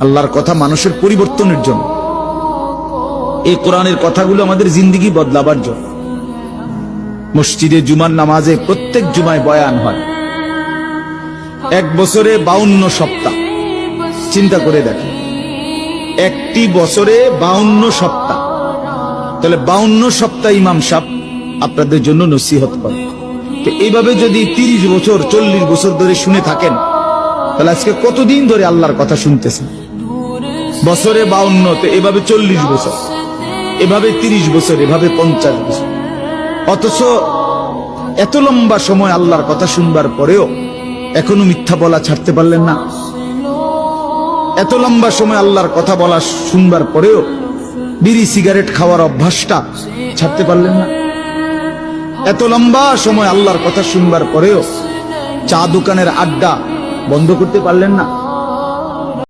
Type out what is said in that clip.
আল্লাহর কথা মানুষের পরিবর্তনের জন্য। এই কোরআনের কথাগুলো আমাদের জিন্দেগি বদলাবার জন্য। মসজিদে জুমার নামাজে প্রত্যেক জুমায় বয়ান হয়। এক বছরে 52 সপ্তাহ, চিন্তা করে দেখেন, একটি বছরে 52 সপ্তাহ। তাহলে 52 সপ্তাহ ইমাম সাহেব আপনাদের জন্য নসিহত করে। তো এইভাবে যদি 30 বছর 40 বছর ধরে শুনে থাকেন, তাহলে আজকে কতদিন ধরে আল্লাহর কথা শুনতেছেন? বছরে 52, তো এভাবে 40 বছর, এভাবে 30 বছর, এভাবে 50 বছর। অথচ এত লম্বা সময় আল্লাহর কথা শুনবার পরেও এখনো মিথ্যা বলা ছাড়তে পারলেন না। এত লম্বা সময় আল্লাহর কথা বলা শুনবার পরেও বিড়ি সিগারেট খাওয়ার অভ্যাসটা ছাড়তে পারলেন না। এত লম্বা সময় আল্লাহর কথা শুনবার পরেও চা দোকানের আড্ডা বন্ধ করতে পারলেন না।